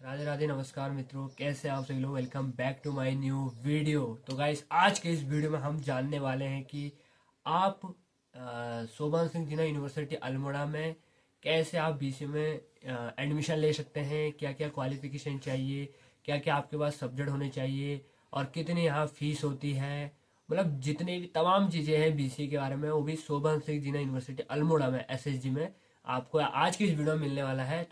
राधे राधे, नमस्कार मित्रों, कैसे आप सभी लोग। Welcome back to my new video. तो गाइस, आज के इस वीडियो में हम जानने वाले हैं कि आप शोभन सिंह जिन्ना यूनिवर्सिटी अल्मोड़ा में कैसे आप बीसी में एडमिशन ले सकते हैं, क्या क्या क्वालिफिकेशन चाहिए, क्या क्या आपके पास सब्जेक्ट होने चाहिए और कितनी यहाँ फीस होती है। मतलब जितनी भी तमाम चीज़ें हैं बीसी के बारे में, वो भी शोभन सिंह जिन्ना यूनिवर्सिटी अल्मोड़ा में एसएसजी में आपको आज की इस वीडियो में मिलने वाला है।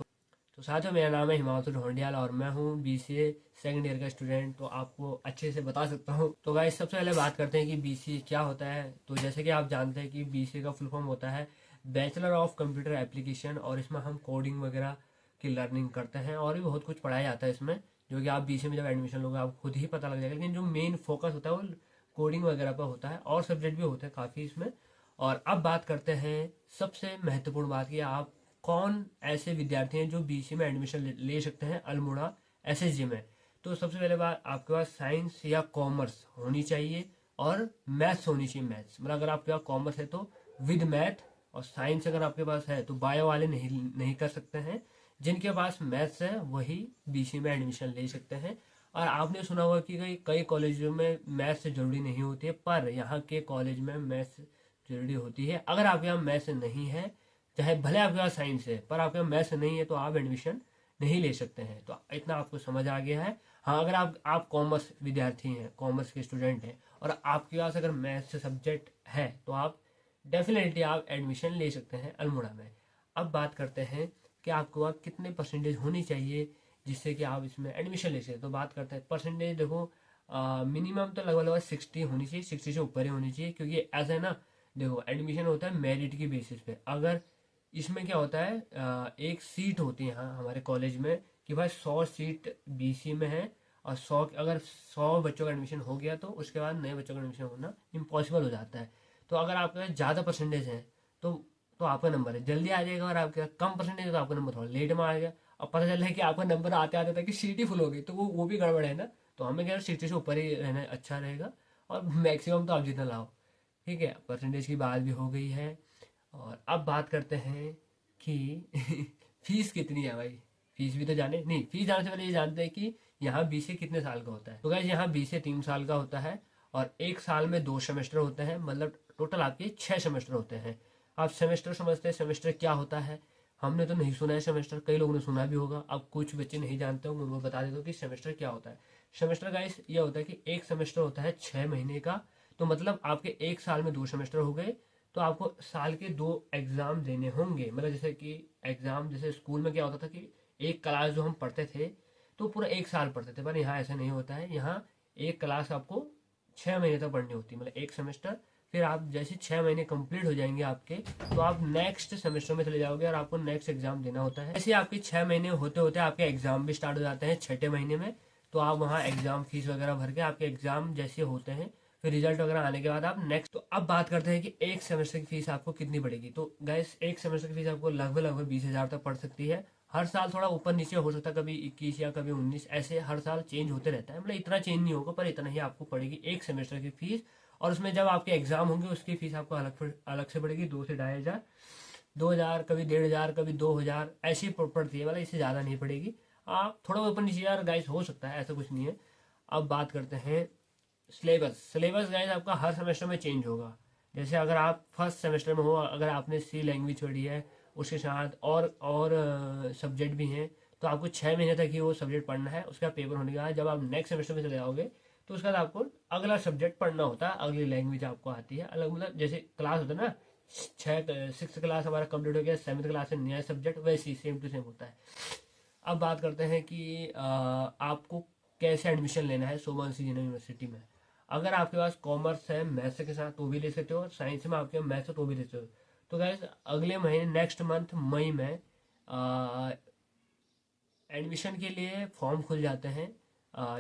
तो साथियों, मेरा नाम है हिमांशु ढोंडियाल और मैं हूँ बीसीए सेकंड ईयर का स्टूडेंट, तो आपको अच्छे से बता सकता हूँ। तो गाइस, सबसे पहले बात करते हैं कि बीसीए क्या होता है। तो जैसे कि आप जानते हैं कि बीसीए का फुल फॉर्म होता है बैचलर ऑफ कंप्यूटर एप्लीकेशन, और इसमें हम कोडिंग वगैरह की लर्निंग करते हैं और भी बहुत कुछ पढ़ाया जाता है इसमें, जो कि आप बीसीए में जब एडमिशन लोगे आप खुद ही पता लग जाएगा। लेकिन जो मेन फोकस होता है वो कोडिंग वगैरह पर होता है, और सब्जेक्ट भी होते हैं काफ़ी इसमें। और अब बात करते हैं सबसे महत्वपूर्ण बात की, आप कौन ऐसे विद्यार्थी हैं जो बीसी में एडमिशन ले सकते हैं अल्मोड़ा एसएसजी में। तो सबसे पहले बात, आपके पास साइंस या कॉमर्स होनी चाहिए और मैथ्स होनी चाहिए। मैथ्स मतलब अगर आपके पास कॉमर्स है तो विद मैथ, और साइंस अगर आपके पास है तो बायो वाले नहीं नहीं कर सकते हैं। जिनके पास मैथ्स है वही बीसी में एडमिशन ले सकते हैं। और आपने सुना होगा कि कई कई कॉलेजों में मैथ्स जरूरी नहीं होती है, पर यहाँ के कॉलेज में मैथ्स जरूरी होती है। अगर आपके यहाँ मैथ्स नहीं है, चाहे भले आपके पास साइंस है पर आपके पास मैथ्स नहीं है, तो आप एडमिशन नहीं ले सकते हैं। तो इतना आपको समझ आ गया है। हाँ, अगर आप कॉमर्स विद्यार्थी हैं, कॉमर्स के स्टूडेंट हैं और आपके पास अगर मैथ्स सब्जेक्ट है तो आप डेफिनेटली आप एडमिशन ले सकते हैं अल्मोड़ा में। अब बात करते हैं कि आपके पास कितने परसेंटेज होनी चाहिए जिससे कि आप इसमें एडमिशन ले सकें। तो बात करते हैं परसेंटेज। देखो, मिनिमम तो लगभग लगभग 60 होनी चाहिए, 60 से ऊपर ही होनी चाहिए, क्योंकि ऐसा है ना। देखो, एडमिशन होता है मेरिट की बेसिस पे। अगर इसमें क्या होता है, एक सीट होती है यहाँ हमारे कॉलेज में कि भाई 100 सीट बीसी में है, और 100 अगर 100 बच्चों का एडमिशन हो गया तो उसके बाद नए बच्चों का एडमिशन होना इम्पॉसिबल हो जाता है। तो अगर आपके पास ज़्यादा परसेंटेज है तो आपका नंबर है जल्दी आ जाएगा, और आपके कम परसेंटेज है तो आपका नंबर थोड़ा लेट में आएगा। और पता चल रहा है कि आपका नंबर आते आते तक कि सीट ही फुल हो गई, तो वो भी गड़बड़ है ना। तो हमें क्या, 60 से ऊपर ही रहना अच्छा रहेगा, और मैक्सिमम तो आप जितना लाओ। ठीक है, परसेंटेज की बात भी हो गई है। और अब बात करते हैं कि फीस कितनी है भाई। फीस भी तो जाने, नहीं, फीस जानने से पहले ये जानते हैं कि यहाँ बीसीए कितने साल का होता है। तो गाइस, यहाँ बीसीए 3 साल का होता है, और एक साल में 2 सेमेस्टर होते हैं, मतलब टोटल आपके 6 सेमेस्टर होते हैं। आप सेमेस्टर समझते हैं, सेमेस्टर क्या होता है। हमने तो नहीं सुना है सेमेस्टर, कई लोगों ने सुना भी होगा। अब कुछ बच्चे नहीं जानते होंगे, उनको बता देता हूँ कि सेमेस्टर क्या होता है। सेमेस्टर गाइस ये होता है कि एक सेमेस्टर होता है 6 महीने का। तो मतलब आपके एक साल में 2 सेमेस्टर हो गए, तो आपको साल के 2 एग्जाम देने होंगे। मतलब जैसे कि एग्जाम, जैसे स्कूल में क्या होता था कि एक क्लास जो हम पढ़ते थे तो पूरा एक साल पढ़ते थे, पर यहाँ ऐसा नहीं होता है। यहाँ एक क्लास आपको 6 महीने तक पढ़नी होती है, मतलब एक सेमेस्टर। फिर आप जैसे 6 महीने कंप्लीट हो जाएंगे आपके, तो आप नेक्स्ट सेमेस्टर में चले जाओगे और आपको नेक्स्ट एग्जाम देना होता है। ऐसे आपके 6 महीने होते होते आपके एग्जाम भी स्टार्ट हो जाते हैं छठे महीने में। तो आप वहाँ एग्जाम फीस वगैरह भर के आपके एग्जाम जैसे होते हैं, फिर रिजल्ट वगैरह आने के बाद आप नेक्स्ट। तो अब बात करते हैं कि एक सेमेस्टर की फीस आपको कितनी पड़ेगी। तो गैस, एक सेमेस्टर की फीस आपको लगभग लगभग 20,000 तक पड़ सकती है। हर साल थोड़ा ऊपर नीचे हो सकता है, कभी 21 या कभी 19, ऐसे हर साल चेंज होते रहता है। मतलब इतना चेंज नहीं होगा, पर इतना ही आपको पड़ेगी एक सेमेस्टर की फीस। और उसमें जब आपके एग्जाम होंगे उसकी फीस आपको अलग से पड़ेगी, 2 से 2,500, 2,000, कभी 1,500, कभी 2,000, ऐसी पड़ती है। मतलब इससे ज़्यादा नहीं पड़ेगी। आप थोड़ा ऊपर नीचे यार गाइस हो सकता है, ऐसा कुछ नहीं है। अब बात करते हैं सिलेबस गाइस, आपका हर सेमेस्टर में चेंज होगा। जैसे अगर आप फर्स्ट सेमेस्टर में हो, अगर आपने सी लैंग्वेज पढ़ी है, उसके साथ और सब्जेक्ट भी हैं, तो आपको 6 महीने तक ही वो सब्जेक्ट पढ़ना है। उसका पेपर होने के बाद जब आप नेक्स्ट सेमेस्टर में चले जाओगे तो उसके बाद आपको अगला सब्जेक्ट पढ़ना होता है, अगली लैंग्वेज आपको आती है अलग। मतलब जैसे क्लास होता है ना, 6 क्लास हमारा कंप्लीट हो गया, 7th क्लास से नया सब्जेक्ट, वैसे ही सेम टू सेम होता है। अब बात करते हैं कि आपको कैसे एडमिशन लेना है शोभा सिंह यूनिवर्सिटी में। अगर आपके पास कॉमर्स है मैथ्स के साथ तो भी ले सकते हो, और साइंस में आपके मैथ्स है तो भी ले सकते हो। तो गैस, अगले महीने नेक्स्ट मंथ मई में एडमिशन के लिए फॉर्म खुल जाते हैं।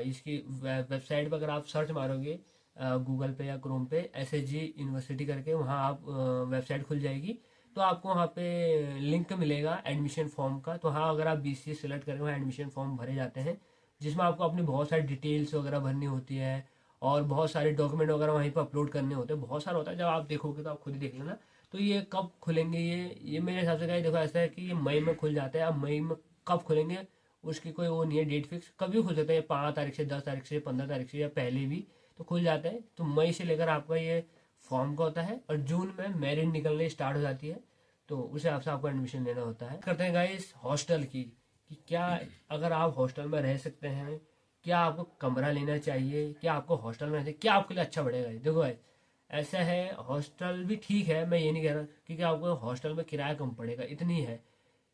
इसकी वेबसाइट पर अगर आप सर्च मारोगे गूगल पे या क्रोम पे एसएसजी यूनिवर्सिटी करके, वहाँ आप वेबसाइट खुल जाएगी। तो आपको वहाँ पे लिंक मिलेगा एडमिशन फॉर्म का। तो हाँ, अगर आप बीसीए सेलेक्ट करें, वहाँ एडमिशन फॉर्म भरे जाते हैं, जिसमें आपको अपनी बहुत सारी डिटेल्स वगैरह भरनी होती है, और बहुत सारे डॉक्यूमेंट वगैरह वहीं पर अपलोड करने होते हैं। बहुत सारा होता है, जब आप देखोगे तो आप खुद ही देख लेना। तो ये कब खुलेंगे, ये मेरे हिसाब से क्या है, देखो ऐसा है कि ये मई में खुल जाता है। अब मई में कब खुलेंगे उसकी कोई वो नहीं है डेट फिक्स, कभी खुल सकता है, 5 तारीख से, 10 तारीख से, 15 तारीख से या पहले भी तो खुल जाता है। तो मई से लेकर आपका ये फॉर्म का होता है और जून में मेरिट निकलने स्टार्ट हो जाती है, तो उस हिसाब से आपको एडमिशन लेना होता है। करते हैं गाइस हॉस्टल की, कि क्या अगर आप हॉस्टल में रह सकते हैं, क्या आपको कमरा लेना चाहिए, क्या आपको हॉस्टल में रहना चाहिए, क्या आपके लिए अच्छा पड़ेगा। देखो भाई ऐसा है, हॉस्टल भी ठीक है, मैं ये नहीं कह रहा, क्योंकि आपको हॉस्टल में किराया कम पड़ेगा, इतनी है।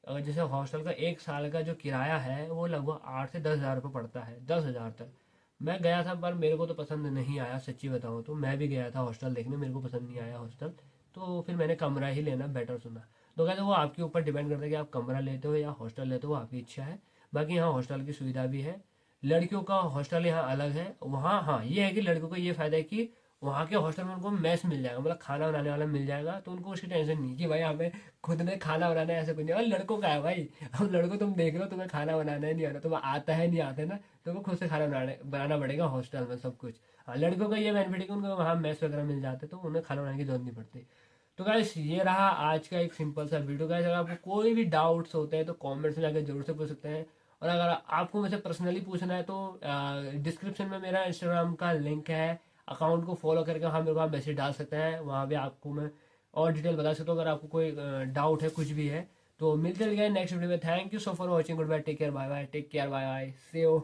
अगर जैसे हॉस्टल का 1 साल का जो किराया है वो लगभग 8 से 10 हज़ार रुपये पड़ता है, 10 हज़ार तक। मैं गया था पर मेरे को तो पसंद नहीं आया, सच्ची बताऊँ तो। मैं भी गया था हॉस्टल देखने, मेरे को पसंद नहीं आया हॉस्टल, तो फिर मैंने कमरा ही लेना बेटर सुना। तो कहते वो आपके ऊपर डिपेंड करता है कि आप कमरा लेते हो या हॉस्टल लेते हो, वो आपकी इच्छा है। बाकी यहाँ हॉस्टल की सुविधा भी है। लड़कियों का हॉस्टल यहाँ अलग है वहाँ। हाँ ये है कि लड़कियों को ये फायदा है कि वहाँ के हॉस्टल में उनको मेस मिल जाएगा, मतलब खाना बनाने वाला मिल जाएगा, तो उनको उसकी टेंशन नहीं कि भाई हमें खुद ने खाना बनाना है, ऐसा कुछ नहीं। और लड़कों का है भाई, अब लड़कों तुम देख रहे हो, तुम्हें खाना बनाना है नहीं आना, तुम्हें आता है नहीं आता है ना, तुम्हें खुद से खाना बनाना पड़ेगा हॉस्टल में सब कुछ। हाँ लड़कों का ये बेनिफिट है कि उनको वहाँ मेस वगैरह मिल जाते हैं, तो उन्हें खाना बनाने की जरूरत नहीं पड़ती। तो गाइस ये रहा आज का एक सिंपल सा वीडियो। गाइस अगर आपको कोई भी डाउट्स होते हैं तो कमेंट्स में जाकर जरूर से पूछ सकते हैं, और अगर आपको मुझसे पर्सनली पूछना है तो डिस्क्रिप्शन में मेरा इंस्टाग्राम का लिंक है, अकाउंट को फॉलो करके वहाँ मेरे को आप मैसेज डाल सकते हैं, वहाँ पे आपको मैं और डिटेल बता सकता हूँ अगर आपको कोई डाउट है कुछ भी है। तो मिलते हैं नेक्स्ट वीडियो में। Thank you so for watching, good bye, take care, bye bye, take care, bye bye, see you.